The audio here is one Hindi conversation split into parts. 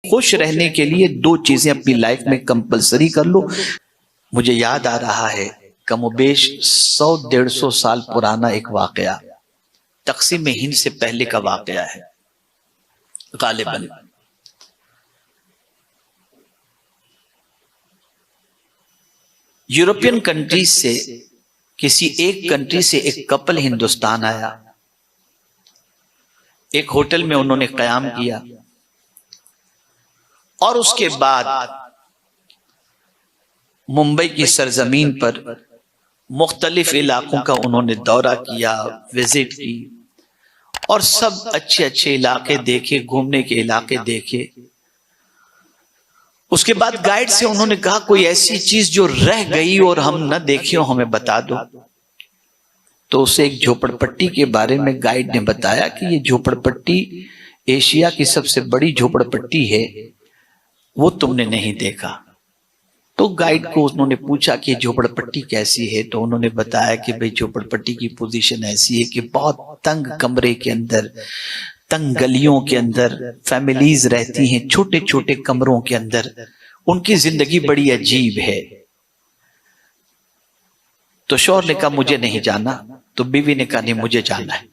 खुश रहने के लिए दो चीजें अपनी लाइफ में कंपलसरी कर लो। मुझे याद आ रहा है कमोबेश 100-150 साल पुराना एक वाकया, तकसीम हिंद से पहले का वाकया है गालिबन। यूरोपियन कंट्रीज से किसी एक कंट्री से एक कपल हिंदुस्तान आया, एक होटल में उन्होंने क़याम किया और उसके बाद मुंबई की सरजमीन पर मुख्तलिफ इलाकों का उन्होंने दौरा किया, विजिट की और सब अच्छे अच्छे इलाके देखे, घूमने के इलाके देखे। उसके बाद गाइड से उन्होंने कहा कोई ऐसी चीज जो रह गई और हम न देखे हो हमें बता दो। तो उसे एक झोपड़पट्टी के बारे में गाइड ने बताया कि ये झोपड़पट्टी एशिया की सबसे बड़ी झोपड़पट्टी है, वो तुमने नहीं देखा। तो गाइड को उन्होंने पूछा कि झोपड़पट्टी कैसी है, तो उन्होंने बताया कि भाई झोपड़पट्टी की पोजीशन ऐसी है कि बहुत तंग कमरे के अंदर, तंग गलियों के अंदर फैमिलीज रहती हैं, छोटे छोटे कमरों के अंदर, उनकी जिंदगी बड़ी अजीब है। तो शौहर ने कहा मुझे नहीं जाना, तो बीवी ने कहा नहीं मुझे जाना है,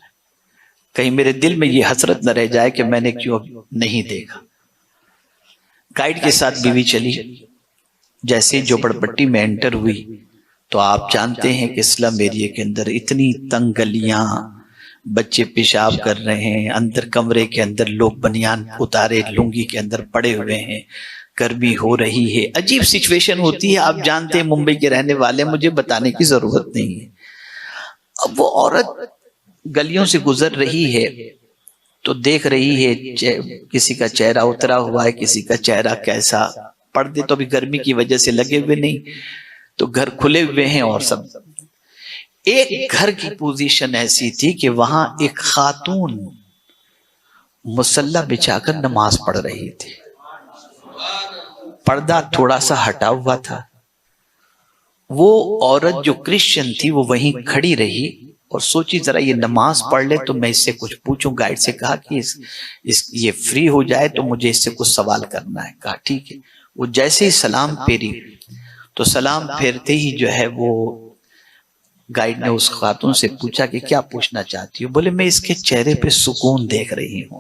कहीं मेरे दिल में ये हसरत न रह जाए कि मैंने क्यों नहीं देखा। गाइड के साथ बीवी चली। जैसे झोपड़पट्टी में एंटर हुई तो आप जानते हैं कि स्लम एरिया के अंदर इतनी तंग गलियां, बच्चे पेशाब कर रहे हैं, अंदर कमरे के अंदर लोग बनियान उतारे लुंगी के अंदर पड़े हुए हैं, गर्मी हो रही है, अजीब सिचुएशन होती है। आप जानते हैं मुंबई के रहने वाले, मुझे बताने की जरूरत नहीं है। अब वो औरत गलियों से गुजर रही है तो देख रही है किसी का चेहरा उतरा हुआ है, किसी का चेहरा कैसा, पर्दे तो अभी गर्मी की वजह से लगे हुए नहीं, तो घर खुले हुए हैं और सब। एक घर की पोजीशन ऐसी थी कि वहां एक खातून मुसल्ला बिछाकर नमाज पढ़ रही थी, पर्दा थोड़ा सा हटा हुआ था। वो औरत जो क्रिश्चियन थी वो वहीं खड़ी रही और सोची जरा ये नमाज पढ़ ले तो मैं इससे कुछ पूछूं। गाइड से कहा कि ये फ्री हो जाए तो मुझे इससे कुछ सवाल करना है। कहा ठीक है। वो जैसे ही सलाम फेरी तो सलाम फेरते ही जो है वो गाइड ने उस खातून से पूछा कि क्या पूछना चाहती हो। बोले मैं इसके चेहरे पे सुकून देख रही हूं,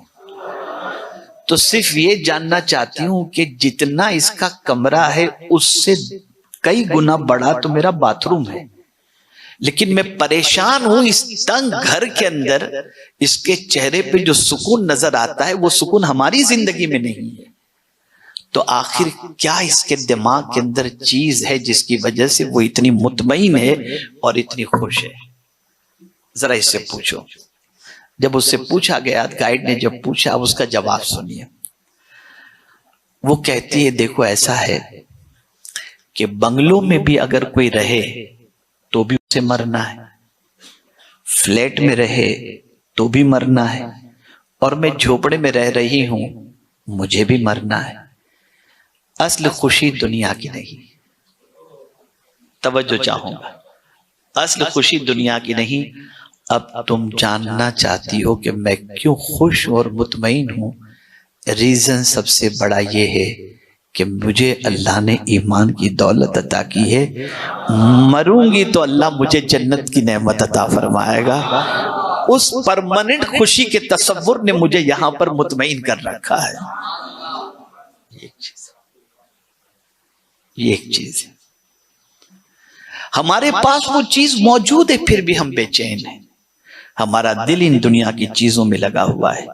तो सिर्फ ये जानना चाहती हूं कि जितना इसका कमरा है उससे कई गुना बड़ा तो मेरा बाथरूम है, लेकिन मैं परेशान हूं इस तंग घर के अंदर इसके चेहरे पे जो सुकून नजर आता है वो सुकून हमारी जिंदगी में नहीं है। तो आखिर क्या इसके दिमाग के अंदर चीज है जिसकी वजह से वो इतनी मुतमईन है और इतनी खुश है, जरा इससे पूछो। जब उससे पूछा गया, गाइड ने जब पूछा, अब उसका जवाब सुनिए। वो कहती है देखो ऐसा है कि बंगलों में भी अगर कोई रहे तो भी उसे मरना है, फ्लैट में रहे तो भी मरना है, और मैं झोपड़े में रह रही हूं मुझे भी मरना है। असल खुशी दुनिया की नहीं, तवज्जो चाहूंगा, असल खुशी दुनिया की नहीं। अब तुम जानना चाहती हो कि मैं क्यों खुश और मुतमईन हूं। रीजन सबसे बड़ा ये है कि मुझे अल्लाह ने ईमान की दौलत अता की है, मरूंगी तो अल्लाह मुझे जन्नत की नेमत अता फरमाएगा। उस परमानेंट खुशी के तसव्वुर ने मुझे यहां पर मुतमईन कर रखा है। ये एक चीज है, हमारे पास वो चीज मौजूद है फिर भी हम बेचैन हैं। हमारा दिल इन दुनिया की चीजों में लगा हुआ है,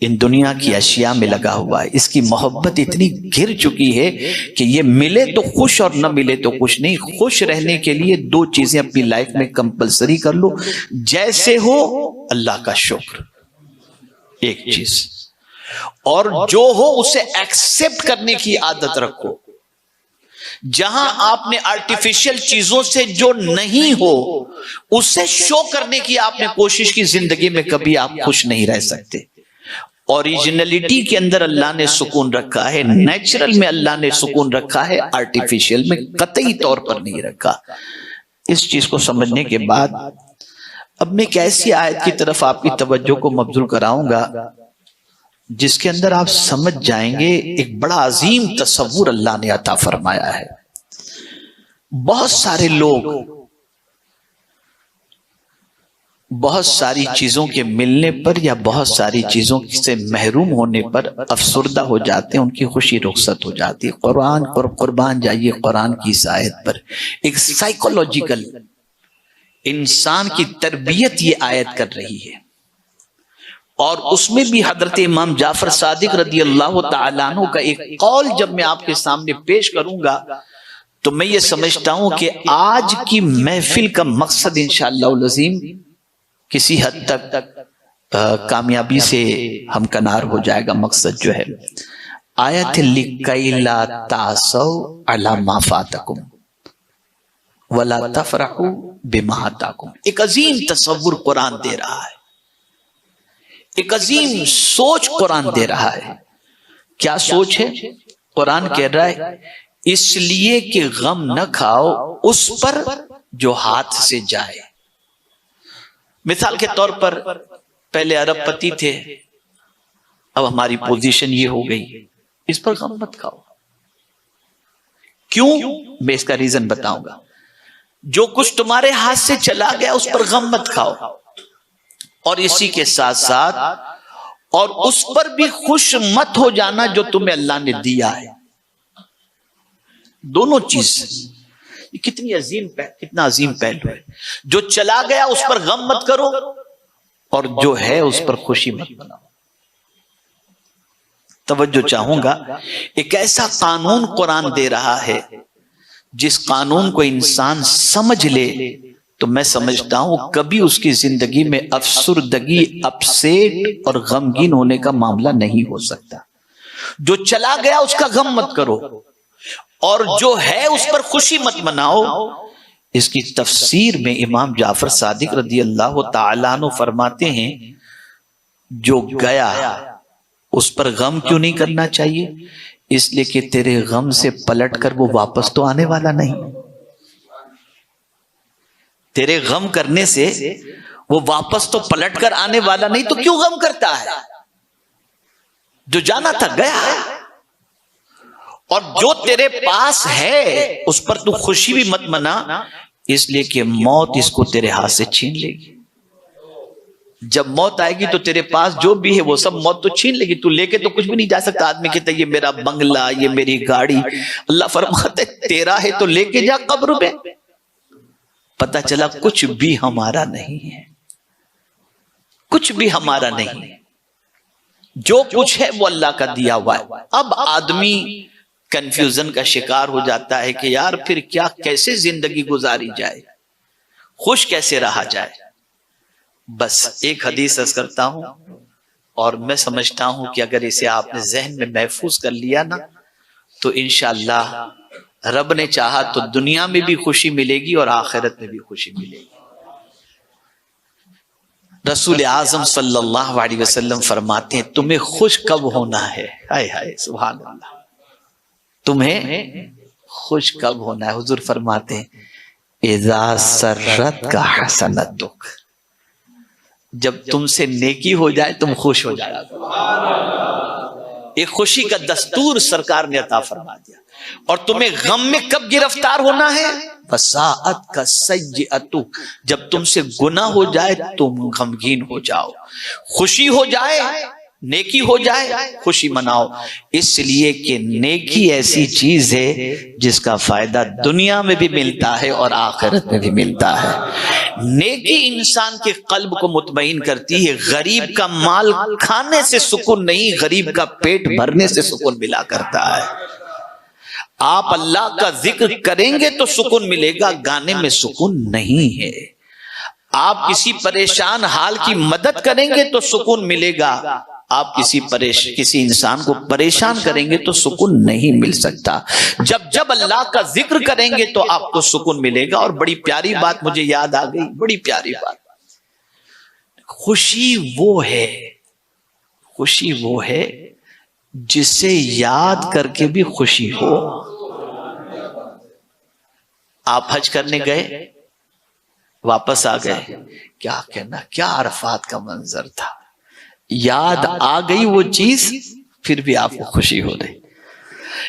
इन दुनिया की अशिया में लगा हुआ है। इसकी मोहब्बत इतनी घिर चुकी है कि ये मिले तो खुश और न मिले तो खुश नहीं। खुश रहने के लिए दो चीजें अपनी लाइफ में कंपलसरी कर लो। जैसे हो अल्लाह का शुक्र, एक चीज, और जो हो उसे एक्सेप्ट करने की आदत रखो। जहां आपने आर्टिफिशियल चीजों से जो नहीं हो उससे शो करने की आपने कोशिश की, जिंदगी में कभी आप खुश नहीं रह सकते। ओरिजिनलिटी के अंदर अल्लाह ने सुकून रखा है, नेचुरल में अल्लाह ने सुकून रखा है, आर्टिफिशियल में कतई तौर पर नहीं रखा। इस चीज को समझने के बाद अब मैं एक ऐसी आयत की तरफ आपकी तवज्जो को मबजूल कराऊंगा जिसके अंदर आप समझ जाएंगे एक बड़ा अजीम तसव्वुर अल्लाह ने अता फरमाया है। बहुत सारे लोग बहुत सारी चीजों के मिलने पर या बहुत सारी चीजों से महरूम होने पर अफसुर्दा हो जाते हैं, उनकी खुशी रुखसत हो जाती है। कुरान और कुर्बान जाइए कुरान की इस आयत पर, एक साइकोलॉजिकल इंसान की तरबियत ये आयत कर रही है। और उसमें भी हजरत इमाम जाफर सादिक रदी अल्लाह तआला अन्हु का एक कौल जब मैं आपके सामने पेश करूंगा तो मैं ये समझता हूं कि आज की महफिल का मकसद इंशाअल्लाह अज़ीम किसी हद तक कामयाबी से हमकनार हो जाएगा। मकसद जो है आयत लिकैला तासौ अला मा फातकुम वला तफरहू बिमा अताकुम, एक अजीम तसव्वुर कुरान दे रहा है, एक अजीम सोच कुरान दे रहा है। क्या सोच है? कुरान कह रहा है इसलिए कि गम न खाओ उस पर जो हाथ से जाए। मिसाल के तौर पर पहले अरबपति थे, अब हमारी पोजीशन ये हो गई, इस पर गम मत खाओ। क्यों? मैं इसका रीजन बताऊंगा। जो कुछ तुम्हारे हाथ से चला गया उस पर गम मत खाओ, और इसी के साथ साथ और उस पर भी खुश मत हो जाना जो तुम्हें अल्लाह ने दिया है। दोनों चीज कितनी अजीम कितना अजीम पहलू है। जो चला गया उस पर गम मत करो, और जो है उस पर खुशी मत बनाओ। तवज्जो चाहूंगा, एक ऐसा कानून कुरान दे रहा है जिस कानून को इंसान समझ ले तो मैं समझता हूं कभी उसकी जिंदगी में अफसुर्दगी, अपसेट और गमगीन होने का मामला नहीं हो सकता। जो चला गया उसका गम मत करो, और जो है उस पर खुशी मत मनाओ। इसकी तफसीर में इमाम जाफर सादिक रदी अल्लाह तआला अन्हु फरमाते हैं जो गया उस पर गम क्यों नहीं करना चाहिए? इसलिए कि तेरे गम से पलट कर वो वापस तो आने वाला नहीं। तेरे गम करने से वो वापस तो पलट कर आने वाला नहीं, तो क्यों गम करता है? जो जाना था गया, और जो तेरे पास है उस पर तू खुशी भी मत मना, इसलिए कि मौत इसको तेरे हाथ से छीन लेगी। जब मौत आएगी तो तेरे पास जो भी है वो सब मौत तो छीन लेगी, तू लेके तो कुछ भी नहीं जा सकता। आदमी कहता है ये मेरा बंगला, ये मेरी गाड़ी, अल्लाह फरमाते तेरा है तो लेके जा कब्र में। पता चला कुछ भी हमारा नहीं है, कुछ भी हमारा नहीं है। जो कुछ है वो अल्लाह का दिया हुआ है। अब आदमी कंफ्यूजन का शिकार हो जाता है कि यार फिर क्या, कैसे जिंदगी गुजारी जाए, खुश कैसे रहा जाए। बस एक हदीस अर्ज करता हूं, और मैं समझता हूं कि अगर इसे आपने जहन में महफूज कर लिया ना तो इंशाअल्लाह रब ने चाहा तो दुनिया में भी खुशी मिलेगी और आखिरत में भी खुशी मिलेगी। रसूल आजम सल्लल्लाहु अलैहि वसल्लम फरमाते हैं तुम्हें खुश कब होना है? हाय हाय सुभान अल्लाह, तुम्हें खुश कब होना है? हुजूर फरमाते हैं इज़ा सर्रत का हसनतुक, जब तुमसे नेकी हो जाए तुम खुश हो जाए। एक खुशी का दस्तूर सरकार ने अता फरमा दिया। और तुम्हें गम में कब गिरफ्तार होना है? फसाअत का सय्यअतु, जब तुमसे गुनाह हो जाए तुम गमगीन हो जाओ। खुशी हो जाए, नेकी हो जाए, खुशी मनाओ। इसलिए कि नेकी ऐसी चीज है जिसका फायदा दुनिया में भी मिलता है और आखिरत में भी मिलता है। नेकी इंसान के कल्ब को मुतमईन करती है। गरीब का माल खाने से सुकून नहीं, गरीब का पेट भरने से सुकून मिला करता है। आप अल्लाह का जिक्र करेंगे तो सुकून मिलेगा, गाने में सुकून नहीं है। आप किसी परेशान हाल की मदद करेंगे तो सुकून मिलेगा, आप किसी इंसान को परेशान करेंगे तो सुकून नहीं मिल सकता। जब जब अल्लाह का जिक्र करेंगे तो आपको सुकून मिलेगा। और बड़ी प्यारी बात मुझे याद आ गई, बड़ी प्यारी बात, खुशी वो है, खुशी वो है जिसे याद करके भी खुशी हो। आप हज करने गए, वापस आ गए, क्या कहना, क्या अरफात का मंजर था। याद आ गई वो चीज, फिर भी आपको खुशी हो रही।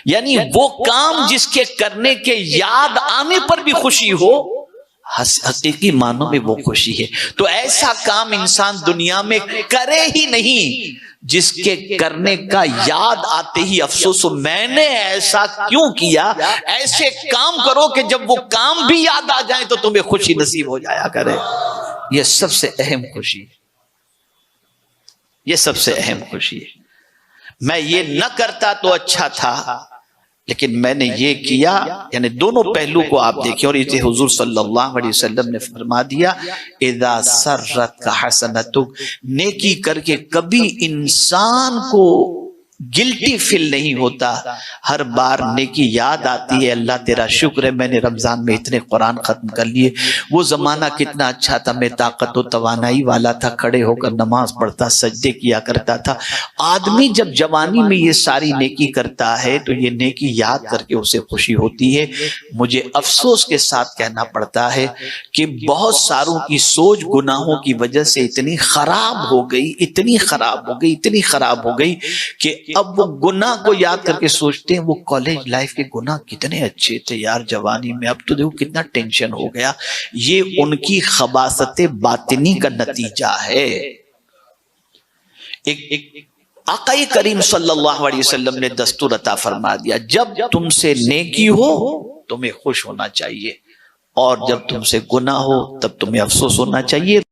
यानी वो काम जिसके करने के याद आने पर भी खुशी हो, हकीकी मानों में वो खुशी है। तो ऐसा काम इंसान दुनिया में करे ही नहीं जिसके करने का याद आते ही अफसोस हो, मैंने ऐसा क्यों किया। ऐसे काम करो कि जब वो काम भी याद आ जाए तो तुम्हें खुशी नसीब हो जाया करे। यह सबसे अहम खुशी है, यह सबसे अहम खुशी है। मैं ये न करता तो अच्छा था, लेकिन मैंने ये किया। यानी दोनों पहलू को आप देखें। और इसे हुजूर सल्लल्लाहु अलैहि वसल्लम ने फरमा दिया, इदा सर्रत का हसनतुक, नेकी करके कभी इंसान को गिल्टी फील नहीं होता। हर बार नेकी याद आती है, अल्लाह तेरा शुक्र है मैंने रमजान में इतने कुरान खत्म कर लिए। वो जमाना कितना अच्छा था, मैं ताकत व तवानाई वाला था, खड़े होकर नमाज पढ़ता, सजदे किया करता था। आदमी जब जवानी में ये सारी नेकी करता है तो ये नेकी याद करके उसे खुशी होती है। मुझे अफसोस के साथ कहना पड़ता है कि बहुत सारों की सोच गुनाहों की वजह से इतनी खराब हो गई, इतनी खराब हो गई, इतनी खराब हो गई कि अब वो गुनाह को याद करके सोचते हैं वो कॉलेज लाइफ के गुनाह कितने अच्छे थे यार जवानी में, अब तो देखो कितना टेंशन हो गया। ये उनकी खबासत बातिनी का नतीजा है। एक आक़ाए करीम सल्लल्लाहु अलैहि वसल्लम ने दस्तूर अता फरमा दिया, जब तुमसे नेकी हो तुम्हें खुश होना चाहिए, और जब तुमसे गुनाह हो तब तुम्हें अफसोस होना चाहिए।